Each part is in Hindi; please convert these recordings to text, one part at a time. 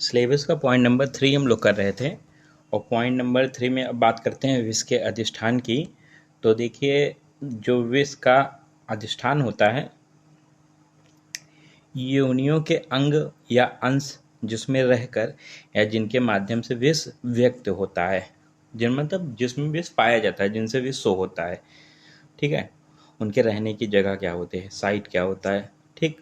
सिलेबस का पॉइंट नंबर 3 हम लोग कर रहे थे और पॉइंट नंबर 3 में अब बात करते हैं विष के अधिष्ठान की। तो देखिए, जो विष का अधिष्ठान होता है, योनियों के अंग या अंश जिसमें रहकर या जिनके माध्यम से विष व्यक्त होता है, जिन मतलब जिसमें विष पाया जाता है, जिनसे विष शो होता है, ठीक है, उनके रहने की जगह क्या होती है, साइट क्या होता है। ठीक,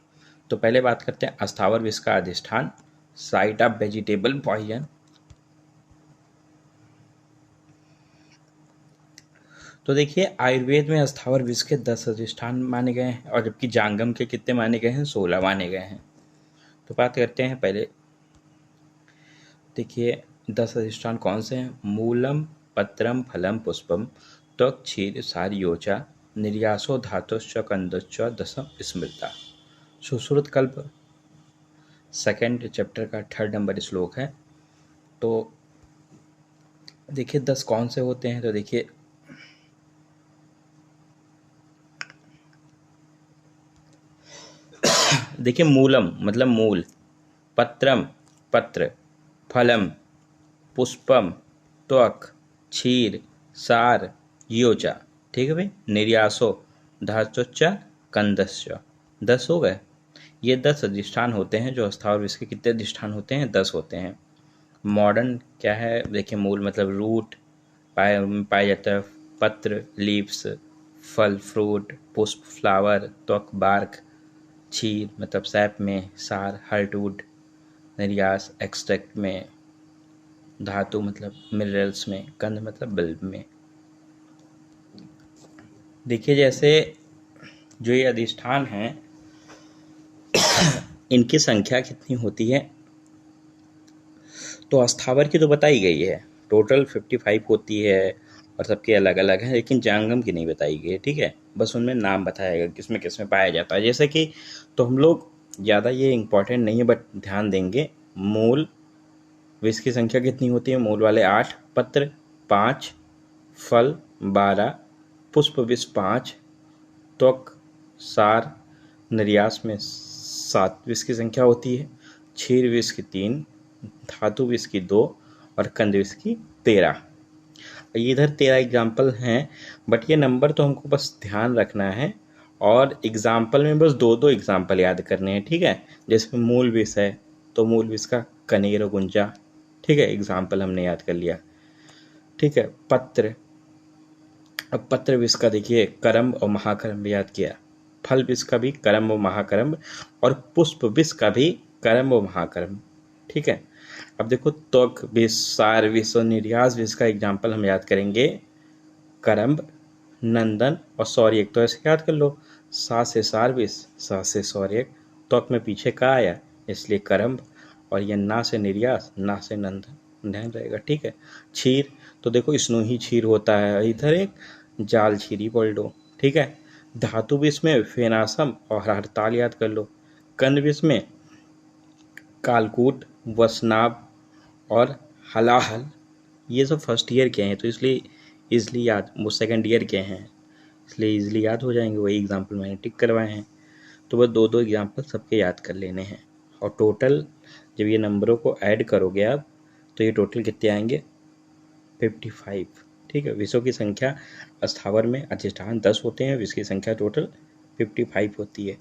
तो पहले बात करते हैं अस्थावर विष का अधिष्ठान, साइट ऑफ वेजिटेबल पॉइजन। तो देखिए, आयुर्वेद में अस्थावर विष के 10 अधिष्ठान माने गए हैं और जबकि जांगम के कितने माने गए हैं, 16 माने गए हैं। तो बात करते हैं पहले, देखिए 10 अधिष्ठान कौन से हैं। मूलम पत्रम फलम पुष्पम त्वक क्षीर सार योचा निर्यासो धातुश्च कंदश्च दशम स्मृता। सुश्रुत कल्प सेकेंड चैप्टर का 3rd नंबर श्लोक है। तो देखिए 10 कौन से होते हैं, तो देखिए मूलम मतलब मूल, पत्रम पत्र, फलम पुष्पम त्वक, क्षीर सार योचा, ठीक है भाई, निर्यासो धातुश्च कंदश्च। 10 हो गए। ये 10 अधिष्ठान होते हैं। जो अस्थावर विष के कितने अधिष्ठान होते हैं, 10 होते हैं। मॉडर्न क्या है, देखिए मूल मतलब रूट पाया जाता है, पत्र लीव्स, फल फ्रूट, पुष्प फ्लावर, त्वक बार्क, क्षीर मतलब सैप में, सार हर्टवुड, निर्यास एक्सट्रैक्ट में, धातु मतलब मिनरल्स में, कंद मतलब बल्ब में। देखिए जैसे जो ये अधिष्ठान हैं, इनकी संख्या कितनी होती है, तो अस्थावर की तो बताई गई है, टोटल 55 होती है और सबके अलग अलग हैं, लेकिन जांगम की नहीं बताई गई है। ठीक है, बस उनमें नाम बताया गया किसमें किसमें पाया जाता है। जैसे कि तो हम लोग ज़्यादा ये इम्पोर्टेंट नहीं है, बट ध्यान देंगे। मूल विष की संख्या कितनी होती है, मूल वाले 8, पत्र 5, फल 12, पुष्प विष 5, त्वक सार निर्यास में 7 विष की संख्या होती है, क्षीर विष की 3, धातु विष की 2 और कंद विष की 13। ये इधर 13 एग्जाम्पल हैं, बट ये नंबर तो हमको बस ध्यान रखना है और एग्जाम्पल में बस 2-2 एग्जाम्पल याद करने हैं। ठीक है, जैसे मूल विष है तो मूल विष का कनेर और गुंजा, ठीक है, एग्जाम्पल हमने याद कर लिया। ठीक है, पत्र, अब पत्र विष का देखिए करम और महाकरम भी याद किया, फल विष का भी करम और महाकरम, और पुष्प विष का भी करम और महाकरम। ठीक है, अब देखो त्वक विष, सार विष और निर्यास विष का एग्जाम्पल हम याद करेंगे, करम्ब, नंदन और सौर्यक। तो ऐसे याद कर लो, सा से सार विष, सा से सौर्यक, त्वक में पीछे का आया इसलिए करम्ब, और ये ना से निर्यास, ना से नंदन, ध्यान रहेगा। ठीक है, क्षीर तो देखो स्नोही क्षीर होता है, इधर एक जाल क्षीरी बोल दो। ठीक है, धातु विष में फेनासम और हड़ताल याद कर लो, कंद विष में कालकूट, वसनाभ और हलाहल। ये सब फर्स्ट ईयर के हैं तो इसलिए इजली याद, वो सेकंड ईयर के हैं इसलिए इजली याद हो जाएंगे, वही एग्जाम्पल मैंने टिक करवाए हैं। तो बस 2-2 एग्जाम्पल सबके याद कर लेने हैं, और टोटल जब ये नंबरों को ऐड करोगे आप तो ये टोटल कितने आएंगे, 55। ठीक है, विषों की संख्या अस्थावर में अधिष्ठान 10 होते हैं, विष की संख्या टोटल 55 होती है।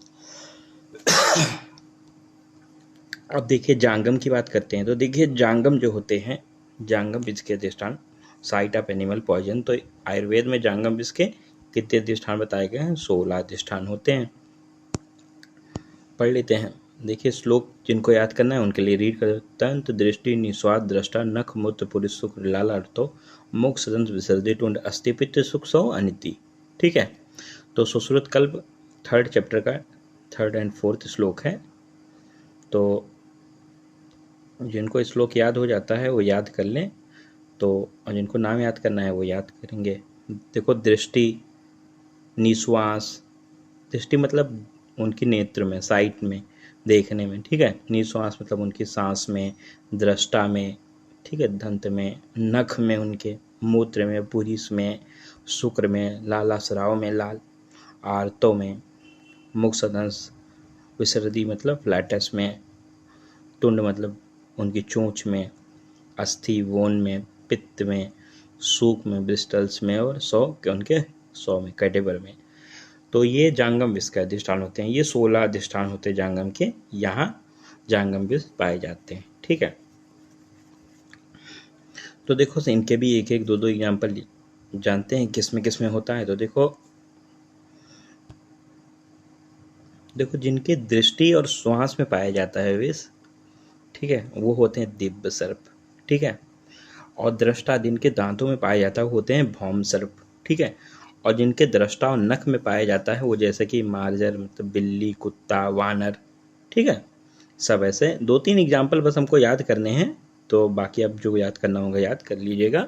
अब देखिए जांगम की बात करते हैं। तो देखिए जांगम जो होते हैं, जांगम विष के अधिष्ठान, साइट ऑफ एनिमल पॉइजन। तो आयुर्वेद में जांगम विष के कितने अधिष्ठान बताए गए हैं, 16 अधिष्ठान होते हैं। पढ़ लेते हैं, देखिए श्लोक जिनको याद करना है उनके लिए रीड कर, तंत्र दृष्टि निस्वाद दृष्टा नख मूत्र पुरुष सुख लाल अर्थो मोक्ष दंत विसर्जित टुंड अस्तिपित सुख सौ अनिति। ठीक है, तो सुश्रुत कल्प 3rd चैप्टर का 3rd and 4th श्लोक है। तो जिनको श्लोक याद हो जाता है वो याद कर लें, तो और जिनको नाम याद करना है वो याद करेंगे। देखो दृष्टि, निश्वास, दृष्टि मतलब उनकी नेत्र में, साइट में, देखने में। ठीक है, निश्वास मतलब उनकी सांस में, दृष्टा में, ठीक है, दंत में, नख में उनके, मूत्र में, पुरीस में, शुक्र में, लालाश्राव में, लाल आर्तों में, मुख सदंश, विसर्दी मतलब फ्लैटस में, टुंड मतलब उनकी चोंच में, अस्थि वोन में, पित्त में, सूक में, ब्रिस्टल्स में और सौ के उनके 100 में, कैटेबर में। तो ये जांगम विष के अधिष्ठान होते हैं। ये 16 अधिष्ठान होते हैं जांगम के, यहाँ जांगम विष पाए जाते हैं। ठीक है, तो देखो इनके भी एक एक दो दो एग्जाम्पल जानते हैं किस में होता है। तो देखो जिनके दृष्टि और श्वास में पाया जाता है विष, ठीक है, वो होते हैं दिव्य सर्प। ठीक है, और दृष्टा जिनके दांतों में पाया जाता है वो होते हैं भौम सर्प। ठीक है, और जिनके दृष्टा और नख में पाया जाता है वो जैसे कि मार्जर, मतलब बिल्ली, कुत्ता, वानर। ठीक है, सब ऐसे 2-3 एग्जाम्पल बस हमको याद करने हैं, तो बाकी अब जो याद करना होगा याद कर लीजिएगा।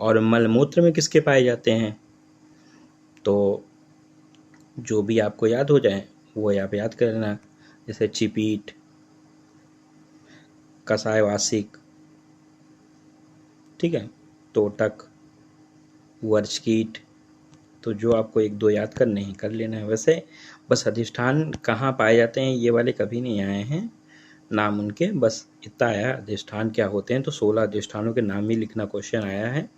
और मलमूत्र में किसके पाए जाते हैं, तो जो भी आपको याद हो जाए वो आप याद कर लेना, जैसे चिपीट, कसायवासिक, ठीक है, तोटक, वर्चकीट। तो जो आपको 1-2 याद करने हैं कर लेना है। वैसे बस अधिष्ठान कहाँ पाए जाते हैं ये वाले कभी नहीं आए हैं नाम उनके, बस इतना आया अधिष्ठान क्या होते हैं। तो 16 अधिष्ठानों के नाम ही लिखना क्वेश्चन आया है।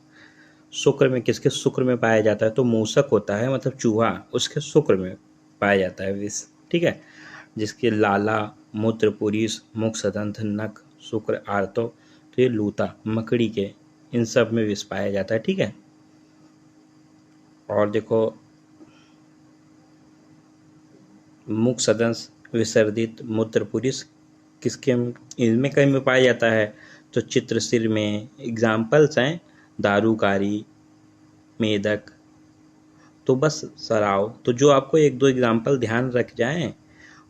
शुक्र में किसके शुक्र में पाया जाता है, तो मूसक होता है, मतलब चूहा, उसके शुक्र में पाया जाता है विष। ठीक है, जिसके लाला, मूत्र, पुरीस, मुख, सदंत, नख, शुक्र, आर्तव, तो ये लूता, मकड़ी के, इन सब में विष पाया जाता है। ठीक है, और देखो मुख सदंश, विसर्जित, मूत्र, पुरीस किसके इनमें कहीं में पाया जाता है, तो चित्रसिर में। एग्जाम्पल्स हैं दारूकारी, मेदक, तो बस सराव। तो जो आपको 1-2 एग्जाम्पल ध्यान रख जाएं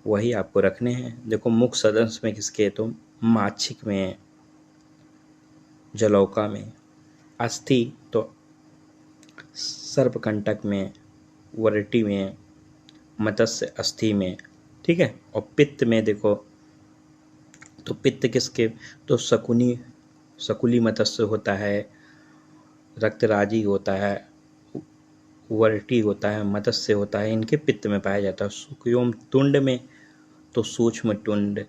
वही आपको रखने हैं। देखो मुख सदंश में किसके, तो माछिक में, जलौका में, अस्थि तो सर्पकंटक में, वरटी में, मत्स्य अस्थि में। ठीक है, और पित्त में देखो, तो पित्त किसके, तो शकुनी मत्स्य होता है, रक्तराजी होता है, वरटी होता है, मत्स्य होता है, इनके पित्त में पाया जाता है। सुखयोम तुंड में, तो सूक्ष्म तुंड,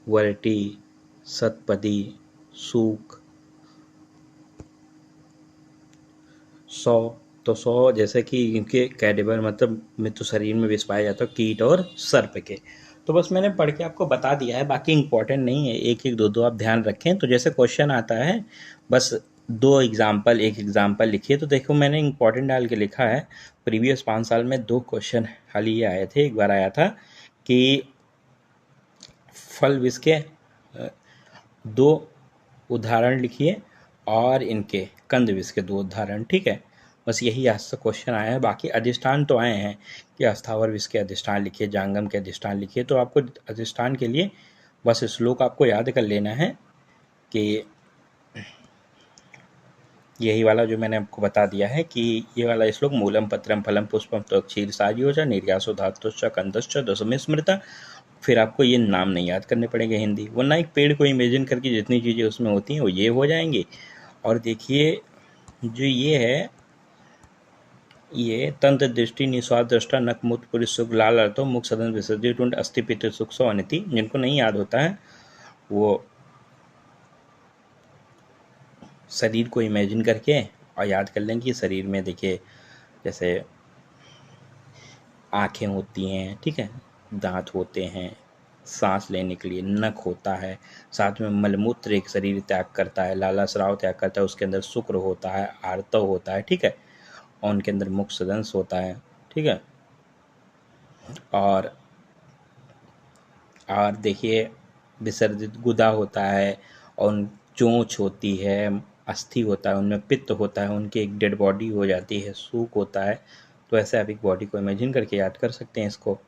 वरटी, सतपदी, सूक, 100, तो 100 जैसे कि इनके कैडेवर मतलब मृत्यु शरीर में विष पाया जाता है कीट और सर्प के। तो बस मैंने पढ़ के आपको बता दिया है, बाकी इंपॉर्टेंट नहीं है, 1-1, 2-2 आप ध्यान रखें। तो जैसे क्वेश्चन आता है बस 2 एग्जाम्पल, 1 एग्जाम्पल लिखिए। तो देखो मैंने इंपॉर्टेंट डाल के लिखा है, प्रीवियस 5 साल में 2 क्वेश्चन हाल ही आए थे। एक बार आया था कि फल विष के 2 उदाहरण लिखिए और इनके कंद विष के 2 उदाहरण। ठीक है, बस यही आज तक क्वेश्चन आया है। बाकी अधिष्ठान तो आए हैं कि अस्थावर विष के अधिष्ठान लिखिए, जांगम के अधिष्ठान लिखिए। तो आपको अधिष्ठान के लिए बस श्लोक आपको याद कर लेना है कि यही वाला जो मैंने आपको बता दिया है कि ये वाला श्लोक, मूलम पत्रम फलम पुष्पम तो क्षीर सायोज निर्यासो धातुश्च कंदश्च दशमे स्मृता। फिर आपको ये नाम नहीं याद करने पड़ेंगे हिंदी, वरना एक पेड़ को इमेजिन करके जितनी चीज़ें उसमें होती हैं वो ये हो जाएंगी। और देखिए जो ये है, ये तंत्र दृष्टि, निस्वाद दृष्टा, नख, मूत्र, पुरुष, सुख, लाल अर्थो, मुख, सदन, विसर्जी, टुंड, अस्थि, पित्त, सुख, सौ, अनिति। जिनको नहीं याद होता है वो शरीर को इमेजिन करके और याद कर लें कि शरीर में देखिए जैसे आँखें होती हैं, ठीक है, दांत होते हैं, सांस लेने के लिए नख होता है, साथ में मलमूत्र एक शरीर त्याग करता है, लाला स्राव त्याग करता है, उसके अंदर शुक्र होता है, आर्तव होता है, ठीक है, और उनके अंदर मुख सदंश होता है। ठीक है, और देखिए विसर्जित गुदा होता है, और चोंच होती है, अस्थि होता है, उनमें पित्त होता है, उनकी एक डेड बॉडी हो जाती है, सूक होता है। तो ऐसे आप एक बॉडी को इमेजिन करके याद कर सकते हैं इसको।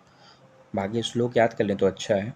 बाकी श्लोक याद कर लें तो अच्छा है।